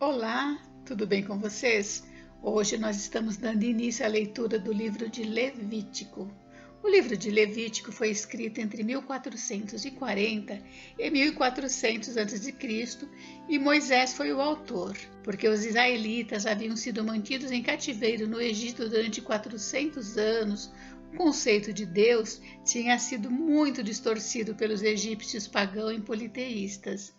Olá, tudo bem com vocês? Hoje nós estamos dando início à leitura do livro de Levítico. O livro de Levítico foi escrito entre 1440 e 1400 a.C. e Moisés foi o autor, porque os israelitas haviam sido mantidos em cativeiro no Egito durante 400 anos. O conceito de Deus tinha sido muito distorcido pelos egípcios pagãos e politeístas.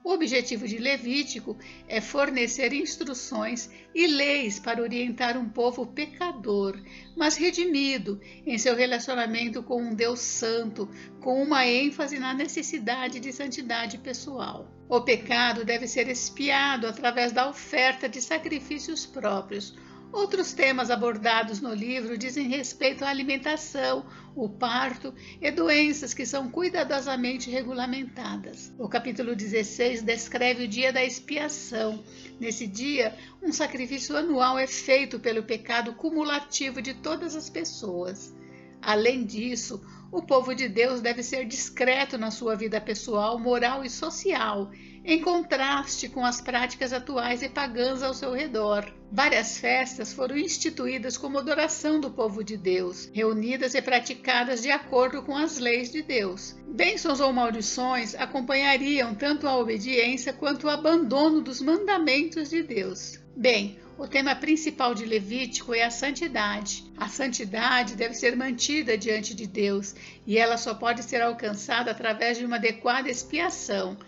O objetivo de Levítico é fornecer instruções e leis para orientar um povo pecador, mas redimido em seu relacionamento com um Deus santo, com uma ênfase na necessidade de santidade pessoal. O pecado deve ser expiado através da oferta de sacrifícios próprios. Outros temas abordados no livro dizem respeito à alimentação, o parto e doenças que são cuidadosamente regulamentadas. O capítulo 16 descreve o dia da expiação. Nesse dia, um sacrifício anual é feito pelo pecado cumulativo de todas as pessoas. Além disso, o povo de Deus deve ser discreto na sua vida pessoal, moral e social, em contraste com as práticas atuais e pagãs ao seu redor. Várias festas foram instituídas como adoração do povo de Deus, reunidas e praticadas de acordo com as leis de Deus. Bênçãos ou maldições acompanhariam tanto a obediência quanto o abandono dos mandamentos de Deus. Bem, o tema principal de Levítico é a santidade. A santidade deve ser mantida diante de Deus e ela só pode ser alcançada através de uma adequada expiação.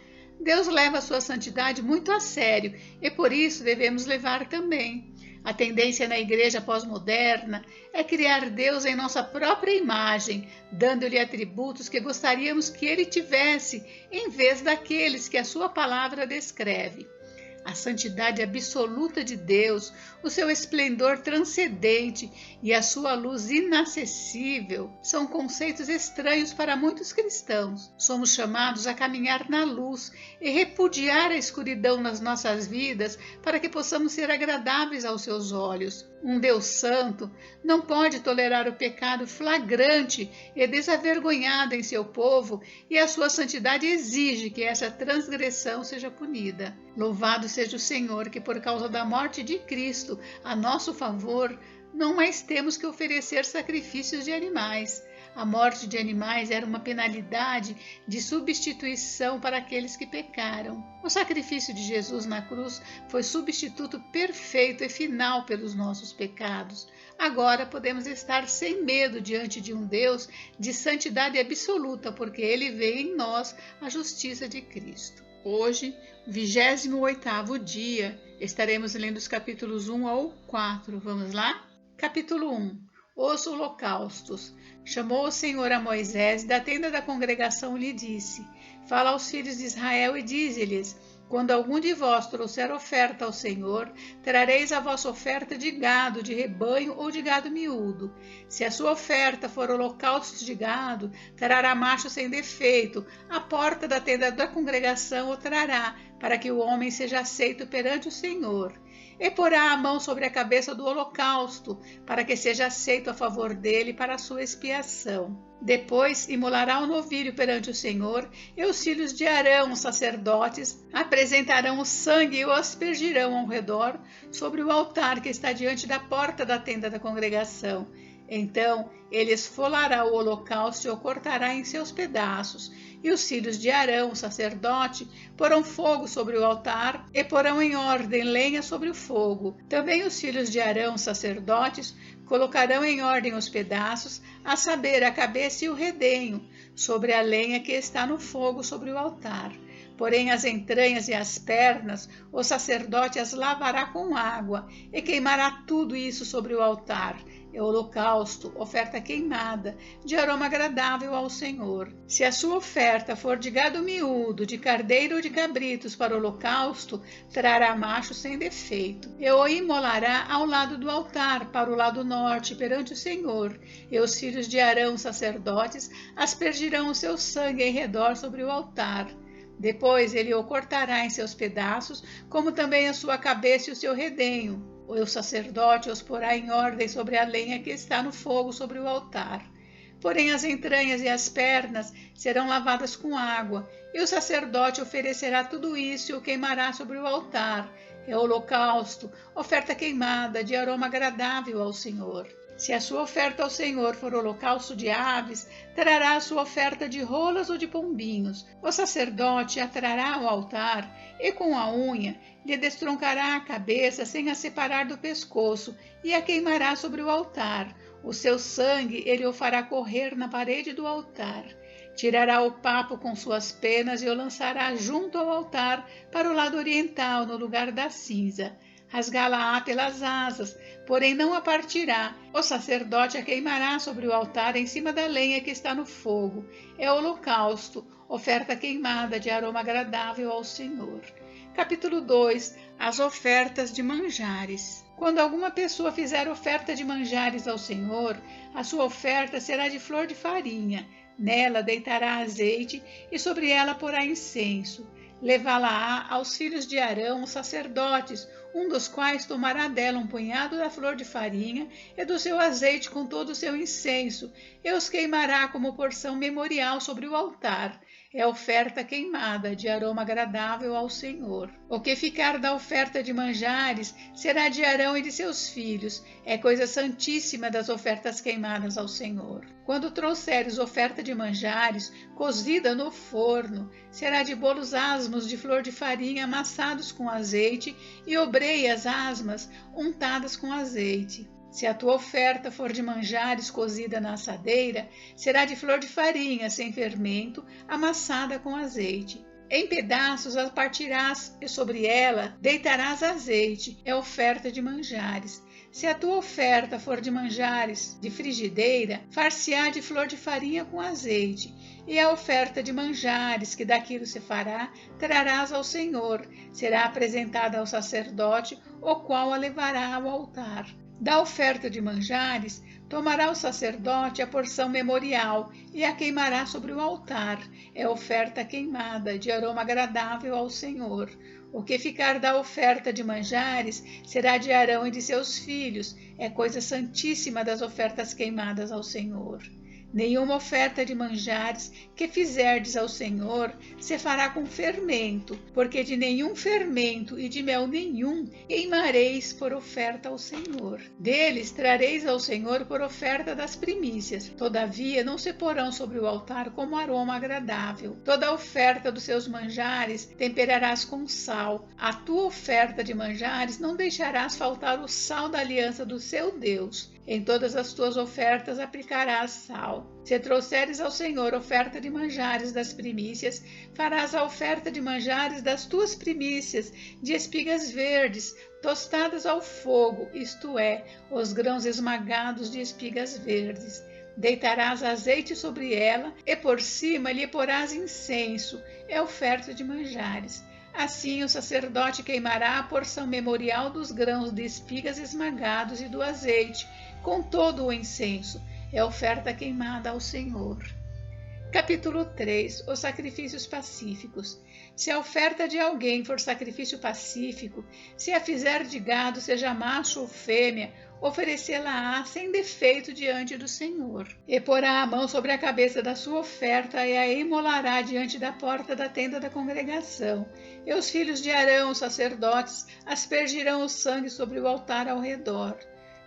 Deus leva a sua santidade muito a sério e por isso devemos levar também. A tendência na igreja pós-moderna é criar Deus em nossa própria imagem, dando-lhe atributos que gostaríamos que ele tivesse, em vez daqueles que a sua palavra descreve. A santidade absoluta de Deus, o seu esplendor transcendente e a sua luz inacessível são conceitos estranhos para muitos cristãos. Somos chamados a caminhar na luz e repudiar a escuridão nas nossas vidas para que possamos ser agradáveis aos seus olhos. Um Deus santo não pode tolerar o pecado flagrante e desavergonhado em seu povo, e a sua santidade exige que essa transgressão seja punida. Louvado seja o Senhor, que por causa da morte de Cristo, a nosso favor, não mais temos que oferecer sacrifícios de animais. A morte de animais era uma penalidade de substituição para aqueles que pecaram. O sacrifício de Jesus na cruz foi substituto perfeito e final pelos nossos pecados. Agora podemos estar sem medo diante de um Deus de santidade absoluta, porque Ele vê em nós a justiça de Cristo. Hoje, 28º dia, estaremos lendo os capítulos 1 ao 4. Vamos lá? Capítulo 1. Os holocaustos. Chamou o Senhor a Moisés da tenda da congregação e lhe disse: Fala aos filhos de Israel e dize-lhes: Quando algum de vós trouxer oferta ao Senhor, trareis a vossa oferta de gado, de rebanho ou de gado miúdo. Se a sua oferta for holocausto de gado, trará macho sem defeito. A porta da tenda da congregação o trará, para que o homem seja aceito perante o Senhor. E porá a mão sobre a cabeça do holocausto, para que seja aceito a favor dele para a sua expiação. Depois imolará o novilho perante o Senhor, e os filhos de Arão, os sacerdotes, apresentarão o sangue e o aspergirão ao redor sobre o altar que está diante da porta da tenda da congregação. Então ele esfolará o holocausto e o cortará em seus pedaços. E os filhos de Arão, o sacerdote, porão fogo sobre o altar e porão em ordem lenha sobre o fogo. Também os filhos de Arão, sacerdotes, colocarão em ordem os pedaços, a saber, a cabeça e o redenho, sobre a lenha que está no fogo sobre o altar. Porém as entranhas e as pernas, o sacerdote as lavará com água e queimará tudo isso sobre o altar. É holocausto, oferta queimada, de aroma agradável ao Senhor. Se a sua oferta for de gado miúdo, de carneiro ou de cabritos para o holocausto, trará macho sem defeito. E o imolará ao lado do altar, para o lado norte, perante o Senhor. E os filhos de Arão, sacerdotes, aspergirão o seu sangue em redor sobre o altar. Depois ele o cortará em seus pedaços, como também a sua cabeça e o seu redenho. O sacerdote os porá em ordem sobre a lenha que está no fogo sobre o altar. Porém as entranhas e as pernas serão lavadas com água, e o sacerdote oferecerá tudo isso e o queimará sobre o altar. é holocausto, oferta queimada de aroma agradável ao Senhor. Se a sua oferta ao Senhor for holocausto de aves, trará a sua oferta de rolas ou de pombinhos. O sacerdote a trará ao altar e com a unha lhe destroncará a cabeça sem a separar do pescoço e a queimará sobre o altar. O seu sangue ele o fará correr na parede do altar. Tirará o papo com suas penas e o lançará junto ao altar para o lado oriental, no lugar da cinza. Rasgá-la-á pelas asas, porém não a partirá. O sacerdote a queimará sobre o altar em cima da lenha que está no fogo. É holocausto, oferta queimada de aroma agradável ao Senhor. Capítulo 2. As ofertas de manjares. Quando alguma pessoa fizer oferta de manjares ao Senhor, a sua oferta será de flor de farinha. Nela deitará azeite e sobre ela porá incenso. Levá-la-á aos filhos de Arão, os sacerdotes, um dos quais tomará dela um punhado da flor de farinha e do seu azeite com todo o seu incenso, e os queimará como porção memorial sobre o altar. É oferta queimada, de aroma agradável ao Senhor. O que ficar da oferta de manjares será de Arão e de seus filhos. É coisa santíssima das ofertas queimadas ao Senhor. Quando trouxeres oferta de manjares, cozida no forno, será de bolos asmos de flor de farinha amassados com azeite e obreias asmas untadas com azeite. Se a tua oferta for de manjares cozida na assadeira, será de flor de farinha sem fermento, amassada com azeite. Em pedaços a partirás e sobre ela deitarás azeite, é oferta de manjares. Se a tua oferta for de manjares de frigideira, far-se-á de flor de farinha com azeite. E a oferta de manjares que daquilo se fará, trarás ao Senhor. Será apresentada ao sacerdote, o qual a levará ao altar. Da oferta de manjares, tomará o sacerdote a porção memorial e a queimará sobre o altar. É oferta queimada, de aroma agradável ao Senhor. O que ficar da oferta de manjares será de Arão e de seus filhos. É coisa santíssima das ofertas queimadas ao Senhor. Nenhuma oferta de manjares que fizerdes ao Senhor se fará com fermento, porque de nenhum fermento e de mel nenhum queimareis por oferta ao Senhor. Deles trareis ao Senhor por oferta das primícias. Todavia não se porão sobre o altar como aroma agradável. Toda a oferta dos seus manjares temperarás com sal. A tua oferta de manjares não deixarás faltar o sal da aliança do seu Deus. Em todas as tuas ofertas aplicarás sal. Se trouxeres ao Senhor oferta de manjares das primícias, farás a oferta de manjares das tuas primícias, de espigas verdes, tostadas ao fogo, isto é, os grãos esmagados de espigas verdes. Deitarás azeite sobre ela, e por cima lhe porás incenso, é oferta de manjares. Assim o sacerdote queimará a porção memorial dos grãos de espigas esmagados e do azeite, com todo o incenso. É oferta queimada ao Senhor. Capítulo 3. Os sacrifícios pacíficos. Se a oferta de alguém for sacrifício pacífico, se a fizer de gado, seja macho ou fêmea, oferecê-la-á sem defeito diante do Senhor. E porá a mão sobre a cabeça da sua oferta e a imolará diante da porta da tenda da congregação. E os filhos de Arão, os sacerdotes, aspergirão o sangue sobre o altar ao redor.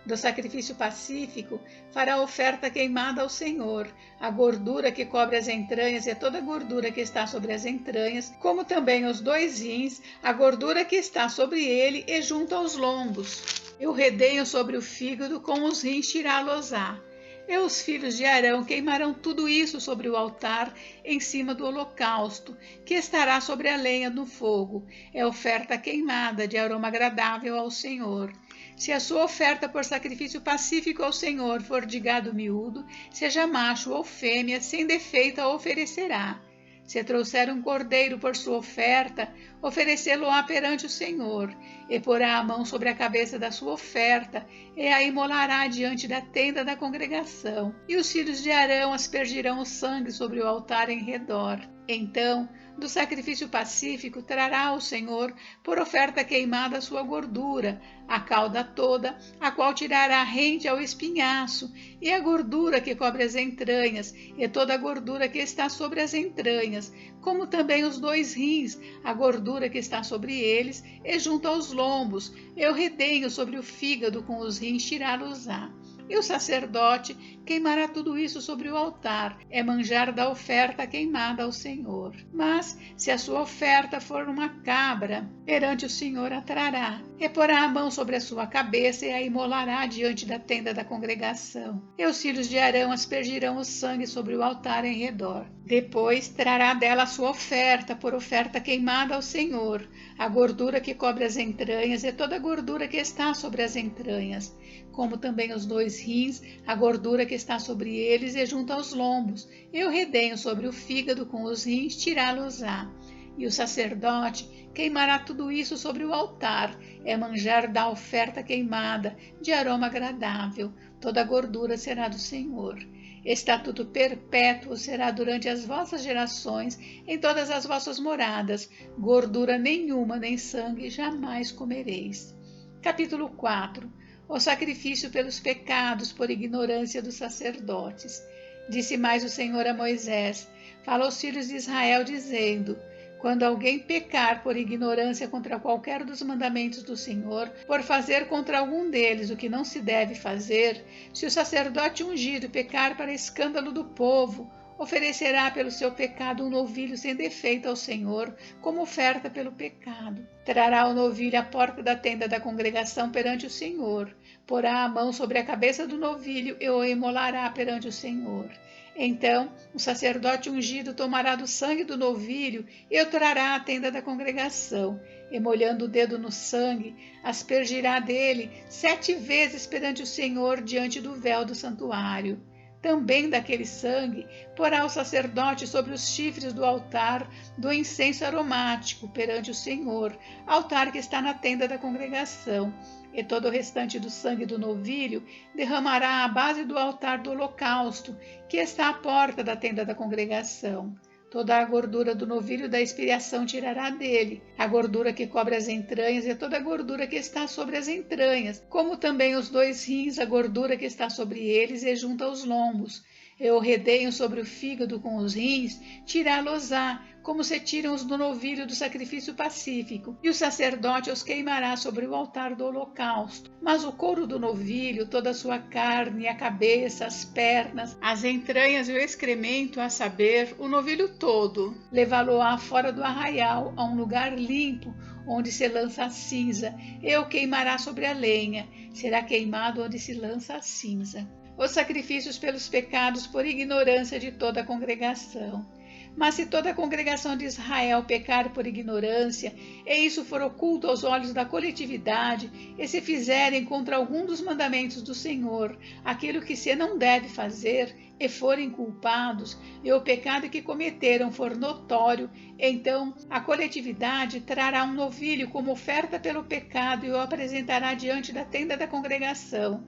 Do sacrifício pacífico, fará oferta queimada ao Senhor, a gordura que cobre as entranhas e toda a gordura que está sobre as entranhas, como também os 2 rins, a gordura que está sobre ele e junto aos lombos. E o redenho sobre o fígado, com os rins tirá-los-á. E os filhos de Arão queimarão tudo isso sobre o altar, em cima do holocausto, que estará sobre a lenha no fogo. É oferta queimada, de aroma agradável ao Senhor. Se a sua oferta por sacrifício pacífico ao Senhor for de gado miúdo, seja macho ou fêmea, sem defeito a oferecerá. Se trouxer um cordeiro por sua oferta, oferecê-lo-á perante o Senhor, e porá a mão sobre a cabeça da sua oferta, e a imolará diante da tenda da congregação. E os filhos de Arão aspergirão o sangue sobre o altar em redor. Então, do sacrifício pacífico trará ao Senhor por oferta queimada a sua gordura, a cauda toda, a qual tirará rente ao espinhaço, e a gordura que cobre as entranhas, e toda a gordura que está sobre as entranhas, como também os 2 rins, a gordura que está sobre eles, e junto aos lombos, e o redenho sobre o fígado com os rins tirá-los-á. E o sacerdote queimará tudo isso sobre o altar, é manjar da oferta queimada ao Senhor. Mas, se a sua oferta for uma cabra, perante o Senhor a trará, e porá a mão sobre a sua cabeça e a imolará diante da tenda da congregação. E os filhos de Arão aspergirão o sangue sobre o altar em redor. Depois trará dela a sua oferta, por oferta queimada ao Senhor, a gordura que cobre as entranhas e toda a gordura que está sobre as entranhas, como também os 2 rins, a gordura que está sobre eles e junto aos lombos, e o redenho sobre o fígado com os rins tirá-los-á. E o sacerdote queimará tudo isso sobre o altar, é manjar da oferta queimada, de aroma agradável. Toda a gordura será do Senhor. Estatuto perpétuo será durante as vossas gerações, em todas as vossas moradas. Gordura nenhuma nem sangue jamais comereis. Capítulo 4. O sacrifício pelos pecados por ignorância dos sacerdotes. Disse mais o Senhor a Moisés: fala aos filhos de Israel, dizendo: quando alguém pecar por ignorância contra qualquer dos mandamentos do Senhor, por fazer contra algum deles o que não se deve fazer, se o sacerdote ungido pecar para escândalo do povo, oferecerá pelo seu pecado um novilho sem defeito ao Senhor, como oferta pelo pecado. Trará o novilho à porta da tenda da congregação perante o Senhor, porá a mão sobre a cabeça do novilho e o imolará perante o Senhor. Então, o sacerdote ungido tomará do sangue do novilho e o trará à tenda da congregação, e molhando o dedo no sangue, aspergirá dele 7 vezes perante o Senhor diante do véu do santuário. Também daquele sangue porá o sacerdote sobre os chifres do altar do incenso aromático perante o Senhor, altar que está na tenda da congregação. E todo o restante do sangue do novilho derramará à base do altar do holocausto, que está à porta da tenda da congregação. Toda a gordura do novilho da expiação tirará dele, a gordura que cobre as entranhas e toda a gordura que está sobre as entranhas, como também os 2 rins, a gordura que está sobre eles e junto aos lombos. E o redenho sobre o fígado com os rins, tirá-los-á, como se tiram os do novilho do sacrifício pacífico, e o sacerdote os queimará sobre o altar do holocausto. Mas o couro do novilho, toda a sua carne, a cabeça, as pernas, as entranhas e o excremento, a saber, o novilho todo, levá-lo-á fora do arraial, a um lugar limpo, onde se lança a cinza, e o queimará sobre a lenha, será queimado onde se lança a cinza. Os sacrifícios pelos pecados por ignorância de toda a congregação. Mas se toda a congregação de Israel pecar por ignorância, e isso for oculto aos olhos da coletividade, e se fizerem contra algum dos mandamentos do Senhor aquilo que se não deve fazer, e forem culpados, e o pecado que cometeram for notório, então a coletividade trará um novilho como oferta pelo pecado e o apresentará diante da tenda da congregação.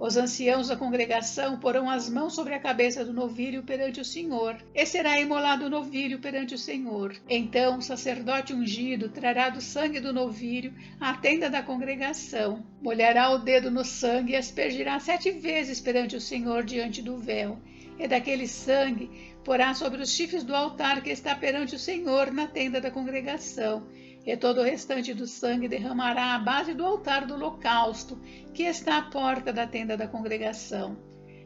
Os anciãos da congregação porão as mãos sobre a cabeça do novilho perante o Senhor, e será imolado o novilho perante o Senhor. Então o sacerdote ungido trará do sangue do novilho à tenda da congregação, molhará o dedo no sangue e aspergirá 7 vezes perante o Senhor diante do véu. E daquele sangue porá sobre os chifres do altar que está perante o Senhor na tenda da congregação. E todo o restante do sangue derramará à base do altar do holocausto, que está à porta da tenda da congregação.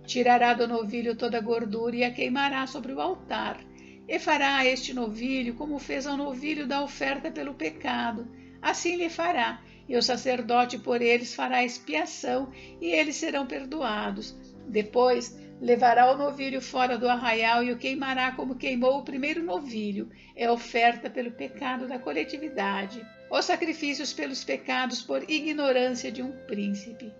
Tirará do novilho toda a gordura e a queimará sobre o altar. E fará a este novilho como fez ao novilho da oferta pelo pecado. Assim lhe fará, e o sacerdote por eles fará expiação, e eles serão perdoados. Depois levará o novilho fora do arraial e o queimará como queimou o primeiro novilho, é oferta pelo pecado da coletividade. Os sacrifícios pelos pecados por ignorância de um príncipe.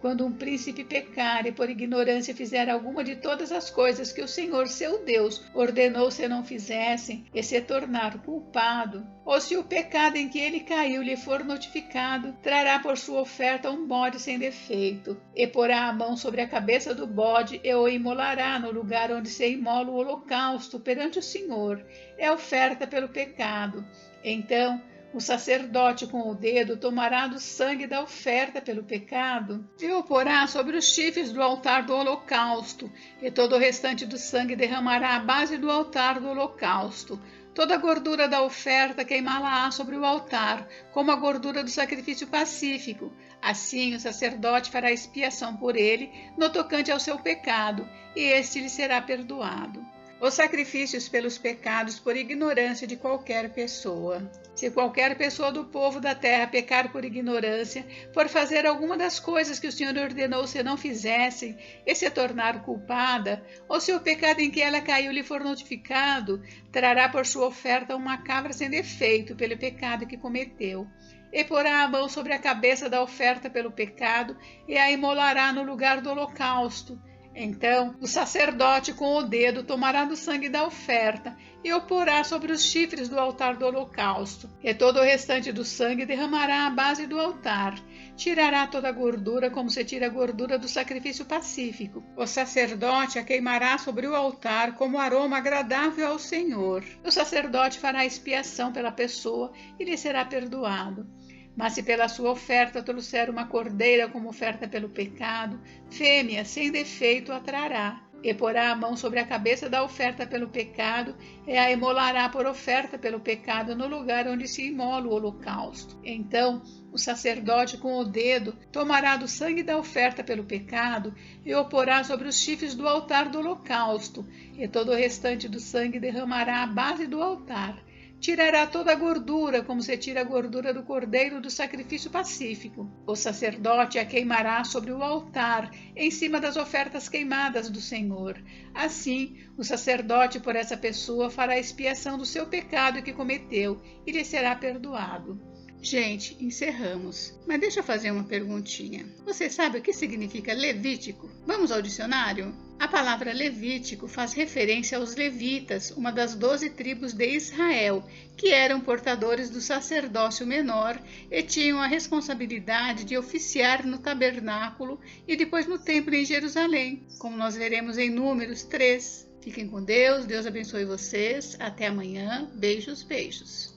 quando um príncipe pecar e por ignorância fizer alguma de todas as coisas que o Senhor seu Deus ordenou se não fizessem, e se tornar culpado, ou se o pecado em que ele caiu lhe for notificado, trará por sua oferta um bode sem defeito, e porá a mão sobre a cabeça do bode e o imolará no lugar onde se imola o holocausto perante o Senhor. É oferta pelo pecado. Então, o sacerdote com o dedo tomará do sangue da oferta pelo pecado e o porá sobre os chifres do altar do holocausto, e todo o restante do sangue derramará à base do altar do holocausto. Toda a gordura da oferta queimá-la-á sobre o altar, como a gordura do sacrifício pacífico. Assim o sacerdote fará expiação por ele, no tocante ao seu pecado, e este lhe será perdoado. Os sacrifícios pelos pecados por ignorância de qualquer pessoa. Se qualquer pessoa do povo da terra pecar por ignorância, por fazer alguma das coisas que o Senhor ordenou se não fizessem, e se tornar culpada, ou se o pecado em que ela caiu lhe for notificado, trará por sua oferta uma cabra sem defeito pelo pecado que cometeu, e porá a mão sobre a cabeça da oferta pelo pecado, e a imolará no lugar do holocausto. Então o sacerdote com o dedo tomará do sangue da oferta e o porá sobre os chifres do altar do holocausto, e todo o restante do sangue derramará à base do altar. Tirará toda a gordura, como se tira a gordura do sacrifício pacífico. O sacerdote a queimará sobre o altar como aroma agradável ao Senhor. O sacerdote fará expiação pela pessoa e lhe será perdoado. Mas se pela sua oferta trouxer uma cordeira como oferta pelo pecado, fêmea sem defeito a trará, e porá a mão sobre a cabeça da oferta pelo pecado, e a imolará por oferta pelo pecado no lugar onde se imola o holocausto. Então o sacerdote com o dedo tomará do sangue da oferta pelo pecado e o porá sobre os chifres do altar do holocausto, e todo o restante do sangue derramará à base do altar. Tirará toda a gordura, como se tira a gordura do cordeiro do sacrifício pacífico. O sacerdote a queimará sobre o altar, em cima das ofertas queimadas do Senhor. Assim, o sacerdote por essa pessoa fará expiação do seu pecado que cometeu e lhe será perdoado. Gente, encerramos. Mas deixa eu fazer uma perguntinha. Você sabe o que significa Levítico? Vamos ao dicionário? A palavra Levítico faz referência aos levitas, uma das 12 tribos de Israel, que eram portadores do sacerdócio menor e tinham a responsabilidade de oficiar no tabernáculo e depois no templo em Jerusalém, como nós veremos em Números 3. Fiquem com Deus, Deus abençoe vocês. Até amanhã. Beijos, beijos.